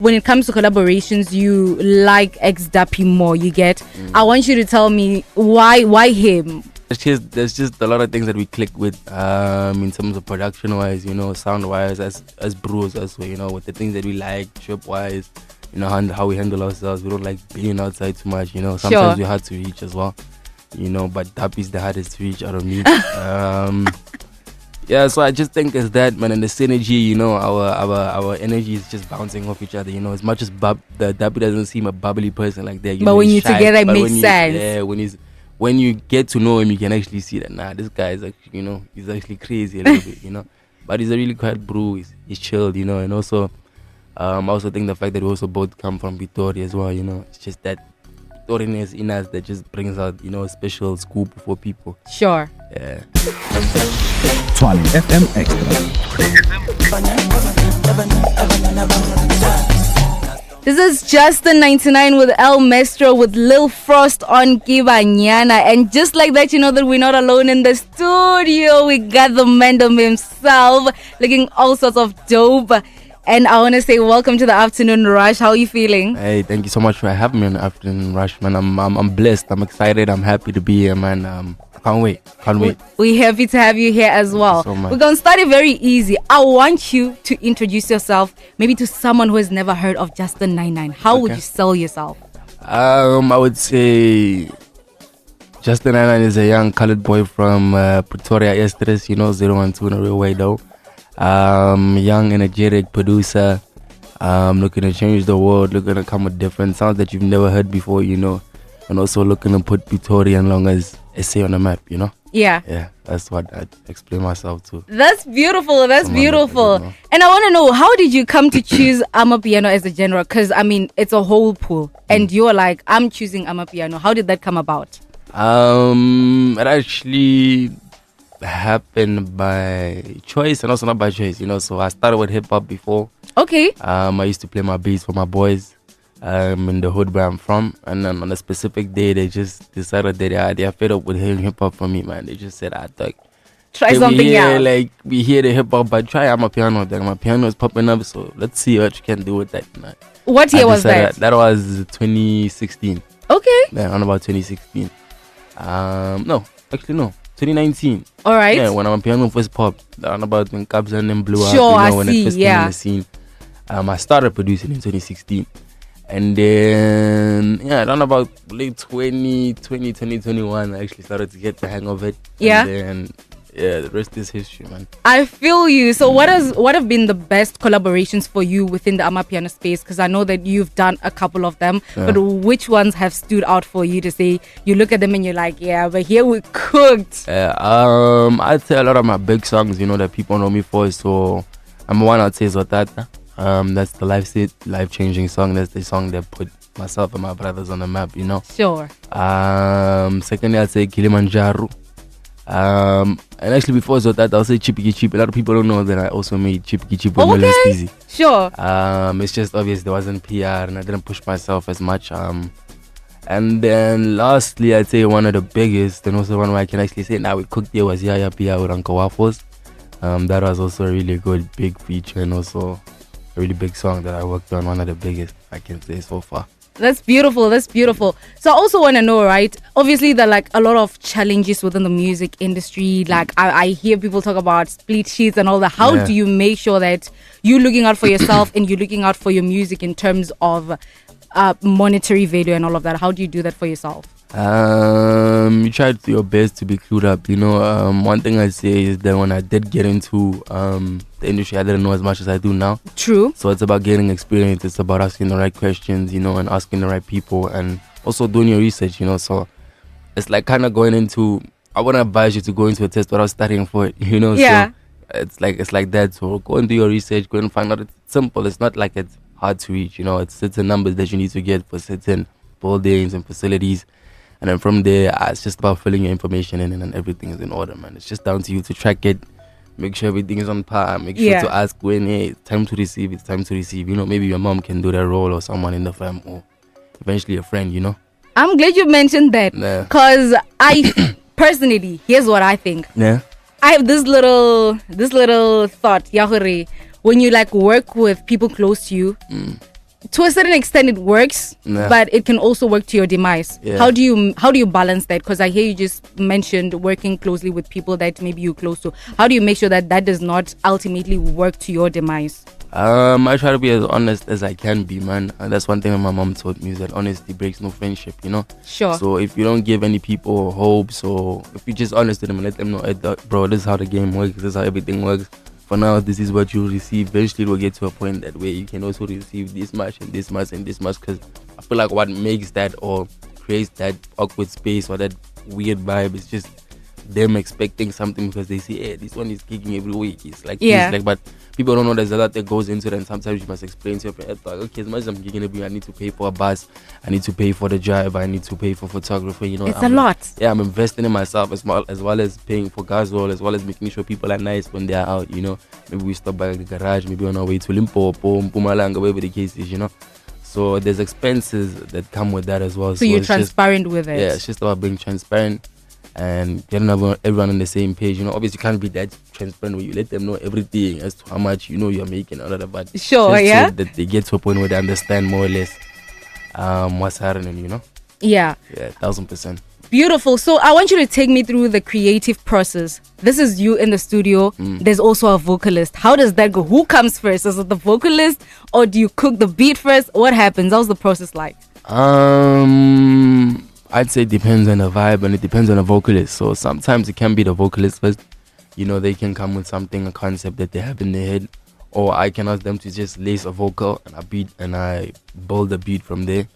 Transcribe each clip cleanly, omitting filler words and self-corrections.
when it comes to collaborations, you like Xduppy more, you get. I want you to tell me why him? There's just a lot of things that we click with in terms of production wise, sound wise, as bros as well, with the things that we like, trip wise, how we handle ourselves. We don't like being outside too much, sometimes we're hard to reach as well, but Duppy's the hardest to reach out of me. Yeah, so I just think it's that, man, and the synergy, our energy is just bouncing off each other, as much as the Duppy doesn't seem a bubbly person like that, but when you're together, it makes sense. Yeah, when you get to know him, you can actually see that, this guy is actually, he's actually crazy a little bit, but he's a really quiet bro, he's chilled, and also, I also think the fact that we also both come from Pitori as well, it's just that Pitoriness in us that just brings out, a special scoop for people. Sure. Yeah. TshwaneFM Extra. This is Justin99 with El Maestro with Lil Frost on Kibanyana. And just like that, you know that we're not alone in the studio. We got the Mandem himself looking all sorts of dope. And I want to say welcome to the Afternoon Rush. How are you feeling? Hey, thank you so much for having me on the Afternoon Rush, man. I'm blessed. I'm excited. I'm happy to be here, man. Can't wait. We're happy to have you here as well. So we're going to start it very easy. I want you to introduce yourself maybe to someone who has never heard of Justin99. How would you sell yourself? I would say Justin99 is a young colored boy from Pretoria, Estres, 012 in a real way though. Young, energetic producer, looking to change the world, looking to come with different sounds that you've never heard before, and also looking to put Pitori and long as essay on the map, Yeah. Yeah, that's what I'd explain myself to. That's beautiful. And I want to know, how did you come to choose amapiano as a genre? Because, it's a whole pool. And you're like, I'm choosing amapiano. How did that come about? It actually happened by choice and also not by choice, So I started with hip-hop before. Okay. I used to play my beats for my boys in the hood where I'm from, and then on a specific day they just decided that they're fed up with hearing hip-hop from me, man. They just said, try something else. We hear the hip-hop, but try amapiano. My piano is popping up, so let's see what you can do with that, man. What year was that? That was 2016. Okay. Yeah, on about 2016. No, 2019. All right. Yeah, when amapiano first popped, around about when Kabza and blew up. When it first came in the scene. I started producing in 2016. And then, around about late 2021, I actually started to get the hang of it. Yeah. And then, the rest is history, man. I feel you. So what have been the best collaborations for you within the amapiano space? Because I know that you've done a couple of them, but which ones have stood out for you to say, you look at them and you're like, yeah, but here we cooked? I'd say a lot of my big songs, that people know me for. So, number one, I'd say Zotata. That's the life-changing song. That's the song that put myself and my brothers on the map, Sure. Secondly, I'd say Kilimanjaro. And actually before that, I'll say Chippy Chip. A lot of people don't know that I also made Chippy Chip with Miller Steezy. Sure. It's just obvious there wasn't PR and I didn't push myself as much. And then lastly, I'd say one of the biggest and also one where I can actually say now we cooked there was Yaya Pia with Uncle Waffles. That was also a really good big feature and also a really big song that I worked on, one of the biggest I can say so far. That's beautiful. So I also want to know, right? Obviously, there are like a lot of challenges within the music industry. Like I hear people talk about split sheets and all that. How do you make sure that you're looking out for yourself and you're looking out for your music in terms of monetary value and all of that? How do you do that for yourself? You try to do your best to be clued up. One thing I say is that when I did get into the industry, I didn't know as much as I do now. True. So it's about getting experience. It's about asking the right questions, and asking the right people, and also doing your research. So it's like kind of going into. I wouldn't advise you to go into a test without studying for it. Yeah. So it's like that. So go and do your research. Go and find out. It's simple. It's not like it's hard to reach. It's certain numbers that you need to get for certain buildings and facilities. And then from there, it's just about filling your information in and everything is in order, man. It's just down to you to track it, make sure everything is on par, make sure to ask when, hey, it's time to receive. Maybe your mom can do that role or someone in the family or eventually a friend, I'm glad you mentioned that. Because I personally, here's what I think. Yeah. I have this little thought, Yahore, when you like work with people close to you, to a certain extent it works, but it can also work to your demise. How do you balance that? Because I hear you just mentioned working closely with people that maybe you're close to. How do you make sure that does not ultimately work to your demise? I try to be as honest as I can be, man. And that's one thing that my mom taught me, is that honesty breaks no friendship, you know? Sure. So if you don't give any people hope, so if you're just honest with them and let them know, bro, this is how the game works, this is how everything works. For now, this is what you receive. Eventually, it will get to a point that way you can also receive this much and this much and this much. Because I feel like what makes that or creates that awkward space or that weird vibe is just them expecting something because they see, hey, this one is kicking every week. It's like, but people don't know there's a lot that goes into it, and sometimes you must explain to your friend, okay, as much as I'm kicking every week, I need to pay for a bus, I need to pay for the driver, I need to pay for photographer, you know. It's a lot. Yeah, I'm investing in myself as well as paying for gas roll, as well as making sure people are nice when they're out, you know. Maybe we stop by the garage, maybe on our way to Limpopo, Mpumalanga, wherever the case is, you know. So there's expenses that come with that as well. So you're transparent with it. Yeah, it's just about being transparent and getting everyone on the same page. You know, obviously you can't be that transparent where you let them know everything as to how much you know you're making, all of that. But sure, so that they get to a point where they understand more or less what's happening, you know. Yeah, 1000%. Beautiful. So I want you to take me through the creative process. This is you in the studio. There's also a vocalist. How does that go? Who comes first? Is it the vocalist, or do you cook the beat first? What happens? How's the process like? I'd say it depends on the vibe and it depends on the vocalist. So sometimes it can be the vocalist first. You know, they can come with something, a concept that they have in their head, or I can ask them to just lace a vocal and a beat, and I build the beat from there.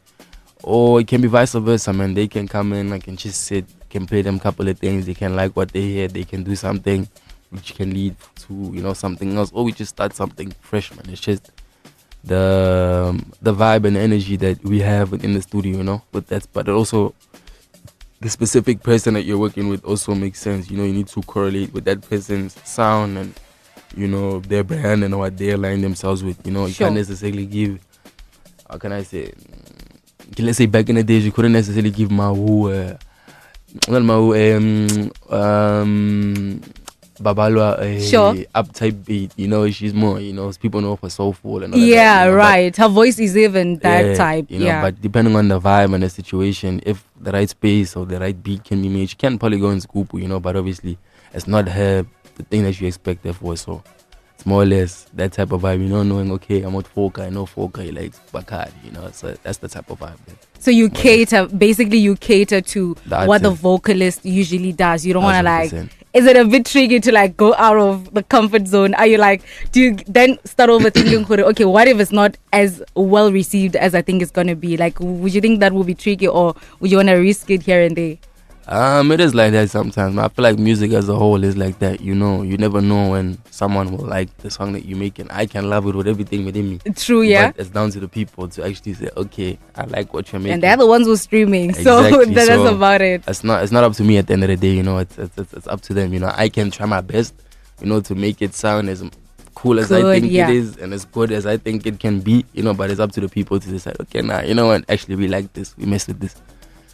Or it can be vice versa, man. They can come in, I can just sit, can play them a couple of things. They can like what they hear. They can do something which can lead to, you know, something else. Or we just start something fresh, man. It's just the vibe and the energy that we have within the studio, you know. But also the specific person that you're working with also makes sense. You know, you need to correlate with that person's sound and, you know, their brand and what they align themselves with. You know, you can't necessarily give, how can I say, let's say back in the days you couldn't necessarily give Babalwa uptype beat, you know. She's more, you know, people know for soulful and all that, you know, right. Her voice is even that type, you know, but depending on the vibe and the situation, if the right space or the right beat can be made, she can probably go in Scoop, you know, but obviously it's not the thing that you expect her for, so it's more or less that type of vibe, you know, knowing, okay, I'm not folk, I know folk, I like Bacardi, you know, so that's the type of vibe. So you cater to what the vocalist usually does. You don't want to like, is it a bit tricky to like go out of the comfort zone? Are you like, do you then start overthinking, okay, what if it's not as well received as I think it's going to be? Like, would you think that will be tricky, or would you want to risk it here and there? It is like that sometimes. I feel like music as a whole is like that, you know. You never know when someone will like the song that you make, and I can love it with everything within me. True, yeah. But it's down to the people to actually say, okay, I like what you're making. And they're the ones who are streaming, exactly. So that's about it. It's not up to me at the end of the day, you know. It's up to them, you know. I can try my best, you know, to make it sound as cool as I think it is and as good as I think it can be, you know. But it's up to the people to decide, okay, you know what, actually we like this, we mess with this.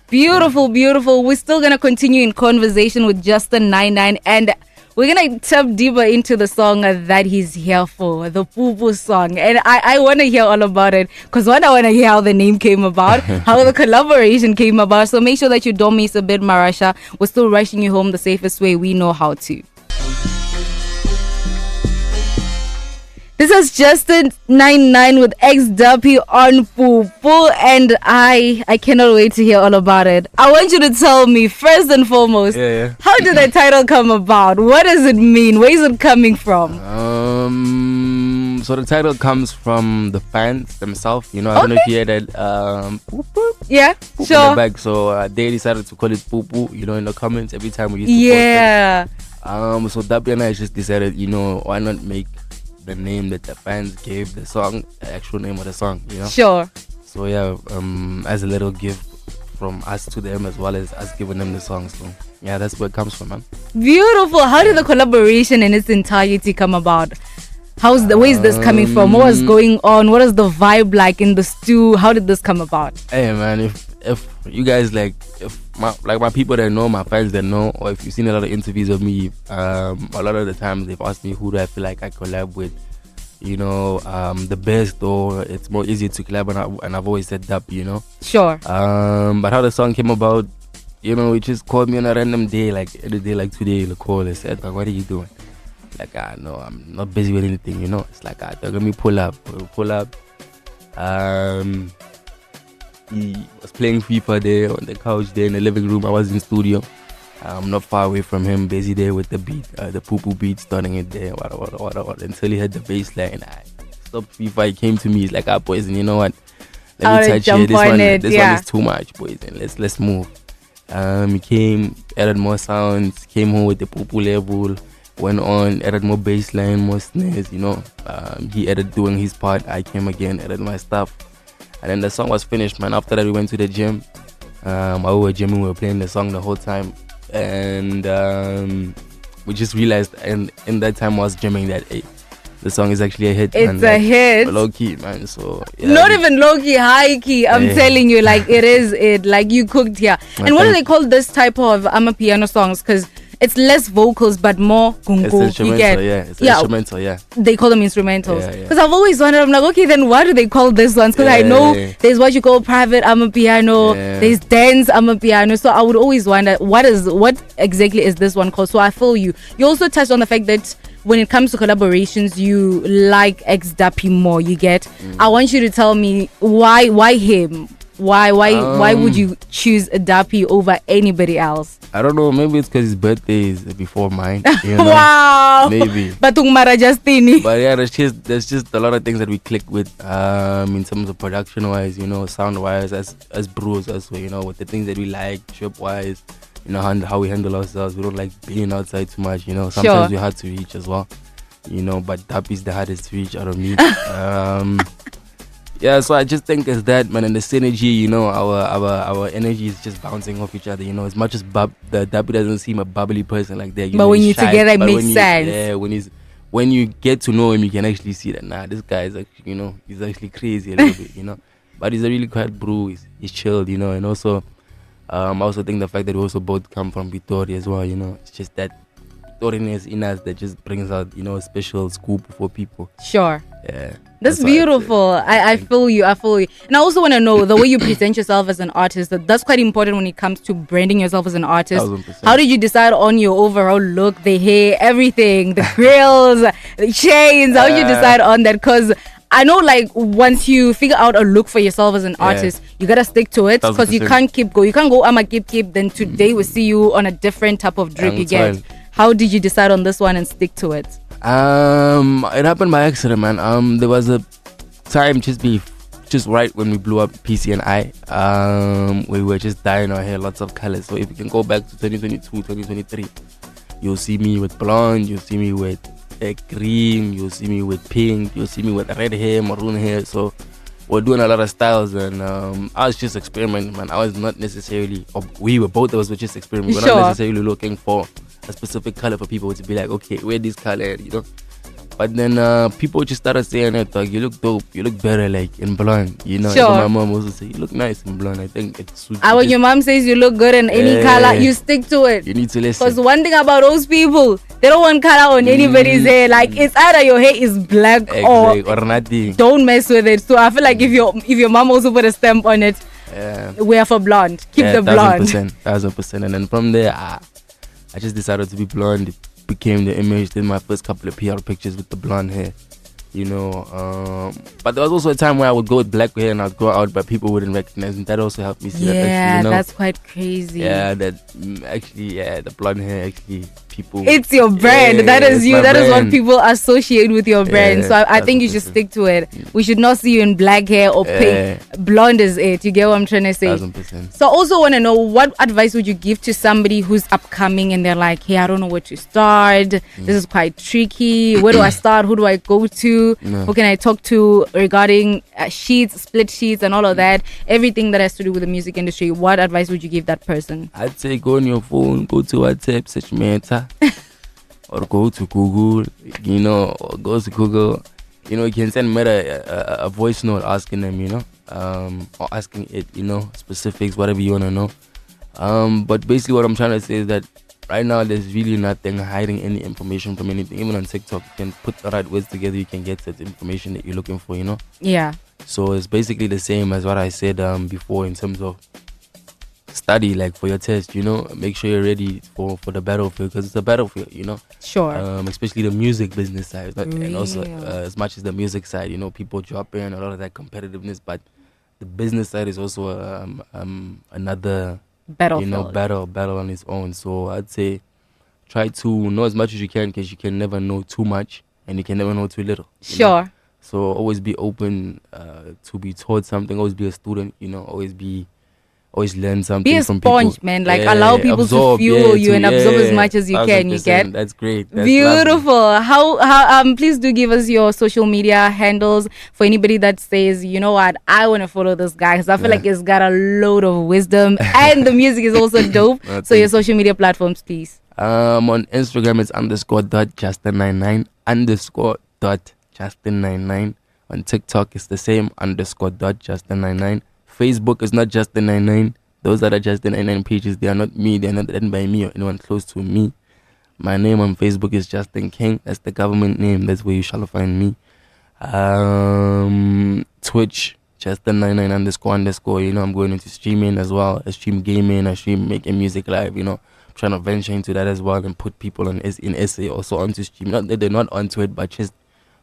Beautiful, beautiful. We're still going to continue in conversation with Justin99, and we're going to tap deeper into the song that he's here for, the Poo Poo song. And I want to hear all about it, because I want to hear how the name came about, how the collaboration came about. So make sure that you don't miss a bit, Marasha. We're still rushing you home the safest way we know how to. This is Justin99 with Xduppy on Poo Poo, and I cannot wait to hear all about it. I want you to tell me, first and foremost, how did the title come about? What does it mean? Where is it coming from? So the title comes from the fans themselves. You know, I don't know if you hear that. Poo Poo. Yeah, Poo sure. In the back. So they decided to call it Poo Poo. You know, in the comments every time we used to post it. So Dabi and I just decided, you know, why not make the name that the fans gave the song, the actual name of the song, you know? Sure. So yeah, as a little gift from us to them, as well as us giving them the song. So yeah, that's where it comes from, man. Beautiful. How did the collaboration in its entirety come about? Where is this coming from? What was going on? What is the vibe like in the stew? How did this come about? Hey man, if you guys my people that know, my fans that know, or if you've seen a lot of interviews of me, a lot of the times they've asked me who do I feel like I collab with the best, or it's more easy to collab, and I've always said that, Sure. But how the song came about, he just called me on a random day, like any day like today, he'll call and said, "What are you doing?" Like, no, I'm not busy with anything, It's like, let me pull up. He was playing FIFA there on the couch there in the living room. I was in studio. I'm not far away from him, busy there with the beat, the poo-poo beat, starting it there, what, until he had the bass line. I stopped FIFA, he came to me, he's like, boys, and you know what? Let me touch here. This one is too much, boys, and let's move. He came, added more sounds, came home with the poo-poo level, went on, added more bass line, more snares, he added doing his part. I came again, added my stuff. And then the song was finished, man. After that, we went to the gym. While we were gymming, we were playing the song the whole time. And we just realized, and in that time I was gymming, that the song is actually a hit. It's a hit. Low key, man. So yeah, not even low key, high key. I'm telling you, like it is it. Like you cooked here. And what do they call this type of amapiano songs? Because it's less vocals but more gungu. It's instrumental, yeah. They call them instrumentals. Yeah. Because I've always wondered, I'm like, okay, then why do they call this ones? Because I know there's what you call private amapiano, there's dance amapiano. So I would always wonder, what exactly is this one called? So I feel you. You also touched on the fact that when it comes to collaborations, you like Xduppy more, you get. I want you to tell me why him? Why would you choose Xduppy over anybody else? I don't know. Maybe it's because his birthday is before mine. Wow. Maybe. But Justin99. But yeah, there's just a lot of things that we click with in terms of production wise, sound wise, as bros as well, with the things that we like, trip wise, how we handle ourselves. We don't like being outside too much, Sometimes we're hard to reach as well, but Xduppy's the hardest to reach out of me. Yeah, so I just think it's that, man, and the synergy, our energy is just bouncing off each other, as much as the Xduppy doesn't seem a bubbly person like that. But when you're together, it makes sense. Yeah, when you get to know him, you can actually see that, this guy is actually, he's actually crazy a little bit, But he's a really quiet bro, he's chilled, and also, I also think the fact that we also both come from Pitori as well, it's just that Pitoriness in us that just brings out, a special scoop for people. Sure. Yeah. That's beautiful. I feel you. And I also want to know the way you present yourself as an artist. That's quite important when it comes to branding yourself as an artist. 1,000%. How did you decide on your overall look, the hair, everything, the grills, the chains? How did you decide on that? Because I know, like, once you figure out a look for yourself as an artist, you gotta stick to it, because you can't keep go. You can't go, keep. Then today we see you on a different type of drip. You get. How did you decide on this one and stick to it? It happened by accident, man. There was a time just right when we blew up PC and I. We were just dyeing our hair lots of colors. So if you can go back to 2022, 2023, you'll see me with blonde, you'll see me with cream, you'll see me with pink, you'll see me with red hair, maroon hair. So we're doing a lot of styles, and I was just experimenting, man. I was not necessarily, both of us were just experimenting. We're not necessarily looking for a specific color for people to be like, okay, wear this color, But then people just started saying it, like, you look dope, you look better, like, in blonde, So my mom also said, you look nice in blonde. I think it suits you. When your mom says you look good in any color, you stick to it. You need to listen. Because one thing about those people, they don't want color on anybody's hair. Like, it's either your hair is black or nothing. Don't mess with it. So I feel like if your mom also put a stamp on it, wear for blonde. Keep the blonde. 1,000%. And then from there, I just decided to be blonde. It became the image. Did my first couple of PR pictures with the blonde hair, But there was also a time where I would go with black hair and I'd go out, but people wouldn't recognize me. That also helped me see that actually, that's quite crazy. Yeah, the blonde hair actually people. It's your brand. That is you. That is what people associate with your brand. So I think you should stick to it. We should not see you in black hair or pink. Blonde is it. You get what I'm trying to say? 1,000%. So I also want to know, what advice would you give to somebody who's upcoming and they're like, hey, I don't know where to start. This is quite tricky. Where do I start? Who do I go to? Who can I talk to regarding sheets, split sheets, and all of that? Everything that has to do with the music industry. What advice would you give that person? I'd say go on your phone, go to WhatsApp, search Meta. Or go to Google, or go to Google. You can send Meta a voice note asking them, or asking it, specifics, whatever you want to know. But basically what I'm trying to say is that right now there's really nothing hiding any information from anything. Even on TikTok, you can put the right words together, you can get that information that you're looking for, you know? Yeah. So it's basically the same as what I said before in terms of study, like for your test, you know, make sure you're ready for the battlefield, because it's a battlefield, you know. Sure. Especially the music business side, and also Real. as much as the music side, you know, people drop in a lot of that competitiveness, but the business side is also another Battlefield. you know, battle on its own. So I'd say try to know as much as you can, because you can never know too much and you can never know too little. Sure. Know? So always be open to be taught something. Always be a student, you know. Always learn something Be a from sponge, people. man. Like allow people to fuel you and absorb as much as you can. You get That's great. That's beautiful. lovely. How please do give us your social media handles for anybody that says, you know what, I want to follow this guy because I feel like he's got a load of wisdom and the music is also dope. So your social media platforms, please. On Instagram it's _Justin99 _Justin99. On TikTok it's the same _Justin99. Facebook is not Justin99. Those are the Justin99 pages. They are not me. They are not written by me or anyone close to me. My name on Facebook is Justin King. That's the government name. That's where you shall find me. Twitch, Justin99 __. You know, I'm going into streaming as well. I stream gaming. I stream making music live. You know, I'm trying to venture into that as well and put people in SA also onto stream. Not that they're not onto it, but just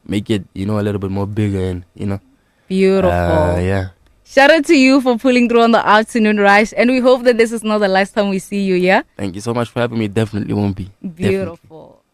make it, you know, a little bit more bigger and, you know. Beautiful. Yeah. Shout out to you for pulling through on the afternoon rush, and we hope that this is not the last time we see you, yeah? Thank you so much for having me. Definitely won't be. Beautiful. Definitely.